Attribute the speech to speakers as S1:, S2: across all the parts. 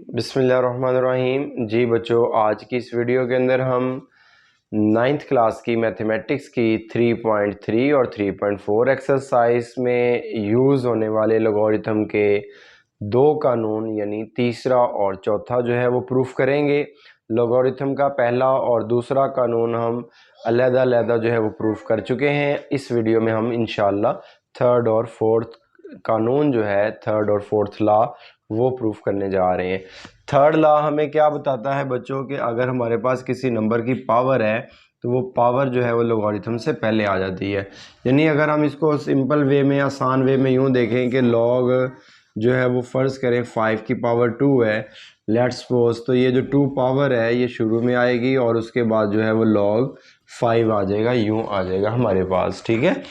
S1: बिस्मिल्लाहिर्रहमानिर्रहीम। जी बच्चों, आज की इस वीडियो के अंदर हम 9th क्लास की मैथमेटिक्स की 3.3 और 3.4 एक्सरसाइज में यूज़ होने वाले लोगरिथम के दो कानून यानी तीसरा और चौथा जो है वो प्रूफ करेंगे। लोगरिथम का पहला और दूसरा कानून हम अलग-अलग जो है वो प्रूफ कर चुके हैं। इस वीडियो में हम इंशाल्लाह थर्ड और फोर्थ कानून जो है, थर्ड और फोर्थ लॉ वो प्रूफ करने जा रहे हैं। थर्ड लॉ हमें क्या बताता है बच्चों कि अगर हमारे पास किसी नंबर की पावर है तो वो पावर जो है वो लोगरिथम से पहले आ जाती है। यानी अगर हम इसको सिंपल वे में, आसान वे में यूँ देखें कि लॉग जो है वो फ़र्ज़ करें 5 की पावर 2 है, लेट्स सपोज, तो ये जो 2 पावर है ये शुरू में आएगी और उसके बाद जो है वो लॉग 5 आ जाएगा, यूँ आ जाएगा हमारे पास। ठीक है,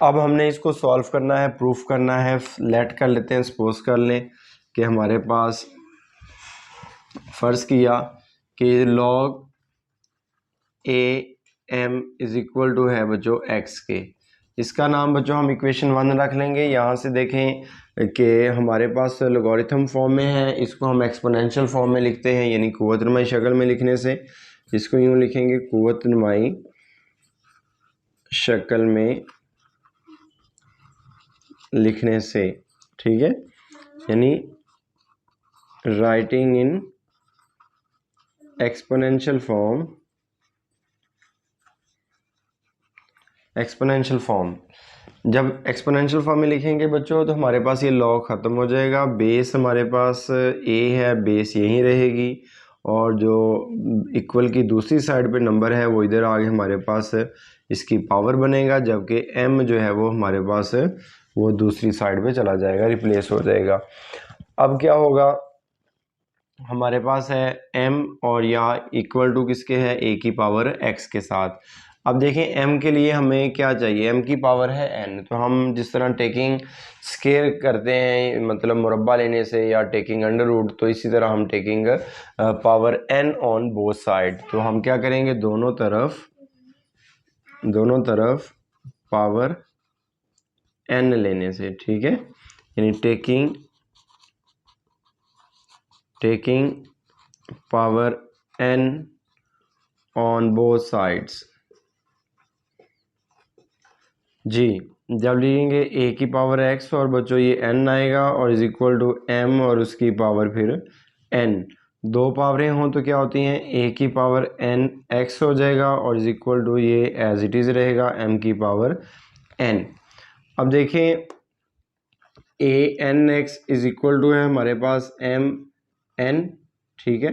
S1: अब हमने इसको सॉल्व करना है, प्रूफ करना है। लेट कर लेते हैं, सपोज कर लें कि हमारे पास फ़र्ज़ किया कि log a m is equal to है बच्चों एक्स के। इसका नाम बच्चों हम इक्वेशन 1 रख लेंगे। यहाँ से देखें कि हमारे पास लोगरिथम फॉर्म में है, इसको हम एक्सपोनेंशियल फॉर्म में लिखते हैं, यानी क़ुव्वत नुमाई शक्ल में लिखने से इसको यूँ लिखेंगे, क़ुव्वत नुमाई शक्ल में लिखने से। ठीक है, यानी writing in exponential form, exponential form. जब एक्सपोनेंशियल फॉर्म में लिखेंगे बच्चों तो हमारे पास ये लॉग ख़त्म हो जाएगा। बेस हमारे पास ए है, बेस यहीं रहेगी और जो इक्वल की दूसरी साइड पे नंबर है वो इधर आगे हमारे पास इसकी पावर बनेगा, जबकि एम जो है वो हमारे पास वो दूसरी साइड पे चला जाएगा, रिप्लेस हो जाएगा। अब क्या होगा, हमारे पास है m और यहाँ इक्वल टू किसके है, a की पावर x के साथ। अब देखें m के लिए हमें क्या चाहिए, m की पावर है n, तो हम जिस तरह टेकिंग स्केयर करते हैं, मतलब मुरब्बा लेने से या टेकिंग अंडर रूट, तो इसी तरह हम taking power n on both side, तो हम क्या करेंगे, दोनों तरफ पावर n लेने से। ठीक है, यानी taking power n on both sides. जी, जब लिखेंगे a की पावर x और बच्चों ये n आएगा और इज इक्वल टू m और उसकी पावर फिर n, दो पावरें हों तो क्या होती हैं, a की पावर n x हो जाएगा और इज इक्वल टू ये एज इट इज़ रहेगा m की पावर n। अब देखें a n x is equal to है हमारे पास m n। ठीक है,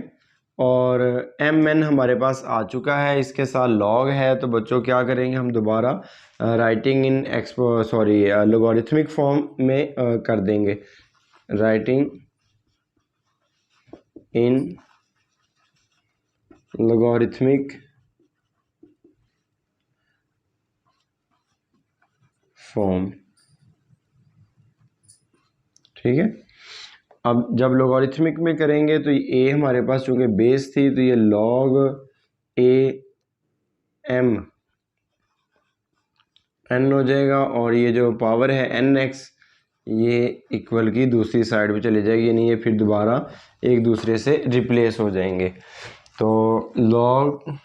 S1: और एम एन हमारे पास आ चुका है, इसके साथ लॉग है, तो बच्चों क्या करेंगे, हम दोबारा राइटिंग इन लोगरिथमिक फॉर्म में कर देंगे, राइटिंग इन लोगरिथमिक फॉर्म। ठीक है, अब जब लोगरिथमिक में करेंगे तो ये ए हमारे पास चूँकि बेस थी तो ये लॉग ए एम एन हो जाएगा और ये जो पावर है एन एक्स ये इक्वल की दूसरी साइड पे चली जाएगी, यानी ये फिर दोबारा एक दूसरे से रिप्लेस हो जाएंगे। तो log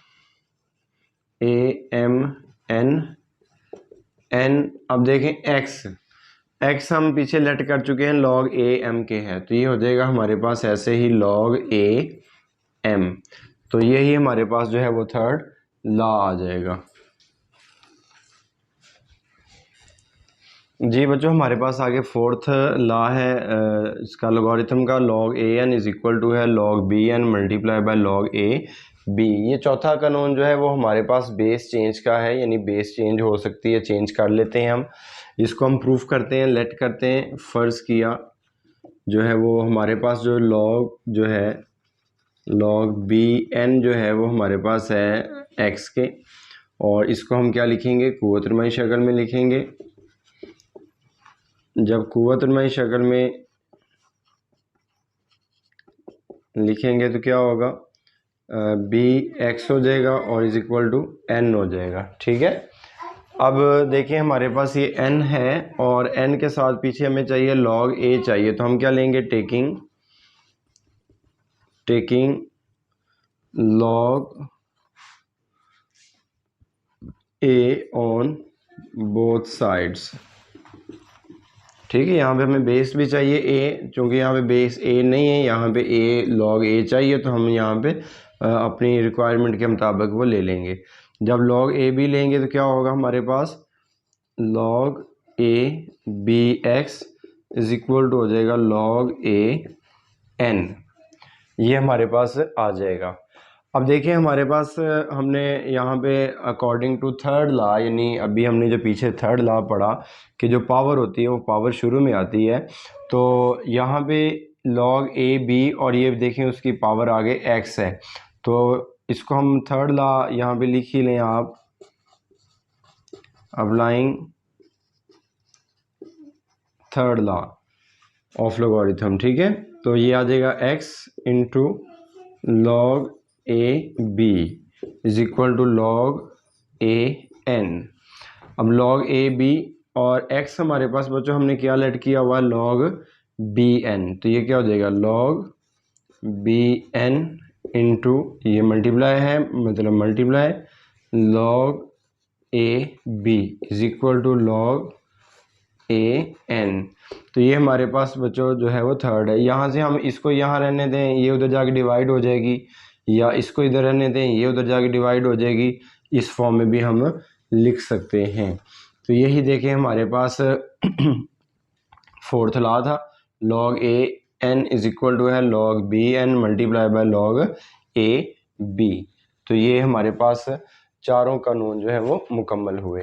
S1: a m n n, अब देखें एक्स हम पीछे लेट कर चुके हैं, लॉग ए एम के है, तो ये हो जाएगा हमारे पास ऐसे ही लॉग ए एम। तो यही हमारे पास जो है वो थर्ड लॉ आ जाएगा। जी बच्चों, हमारे पास आगे फोर्थ लॉ है इसका लोगरिथम का, log a n is equal to है log b n multiply by log a b. ये चौथा कानून जो है वो हमारे पास बेस चेंज का है, यानी बेस चेंज हो सकती है, चेंज कर लेते हैं हम, इसको हम प्रूफ करते हैं, लेट करते हैं। फ़र्ज़ किया जो है वो हमारे पास जो लॉग जो है लॉग बी एन जो है वो हमारे पास है एक्स के, और इसको हम क्या लिखेंगे, क़ुव्वत नुमाई शक्ल में लिखेंगे। जब क़ुव्वत नुमाई शक्ल में लिखेंगे तो क्या होगा, बी एक्स हो जाएगा और इज इक्वल टू एन हो जाएगा। ठीक है, अब देखिए हमारे पास ये n है और n के साथ पीछे हमें चाहिए log a चाहिए, तो हम क्या लेंगे, taking taking log a on both sides। ठीक है, यहाँ पे हमें बेस भी चाहिए a, चूँकि यहाँ पे बेस a नहीं है, यहाँ पे a log a चाहिए, तो हम यहाँ पे अपनी रिक्वायरमेंट के मुताबिक वो ले लेंगे। जब log a भी लेंगे तो क्या होगा हमारे पास, log a bx is equal to हो जाएगा log a n, ये हमारे पास आ जाएगा। अब देखिए हमारे पास हमने यहाँ पे अकॉर्डिंग टू थर्ड लॉ, यानी अभी हमने जो पीछे थर्ड लॉ पढ़ा कि जो पावर होती है वो पावर शुरू में आती है, तो यहाँ पे log a b और ये देखें उसकी पावर आगे x है, तो इसको हम थर्ड लॉ यहाँ पे लिख ही लें आप, applying third law of logarithm. ठीक है, तो ये आ जाएगा x into log a b is equal to log a n। अब log a b और x हमारे पास बच्चों हमने क्या लेट किया हुआ है, log b n, तो ये क्या हो जाएगा log b n इंटू ये मल्टीप्लाई है, मतलब multiply log a b is equal to log a n। तो ये हमारे पास बच्चों जो है वो थर्ड है। यहाँ से हम इसको यहाँ रहने दें, ये उधर जाके डिवाइड हो जाएगी, या इसको इधर रहने दें, ये उधर जाके डिवाइड हो जाएगी, इस फॉर्म में भी हम लिख सकते हैं। तो यही देखें हमारे पास फोर्थ लॉ था, log a n is equal to है log b n multiply by log a b। तो ये हमारे पास चारों कानून जो है वो मुकम्मल हुए।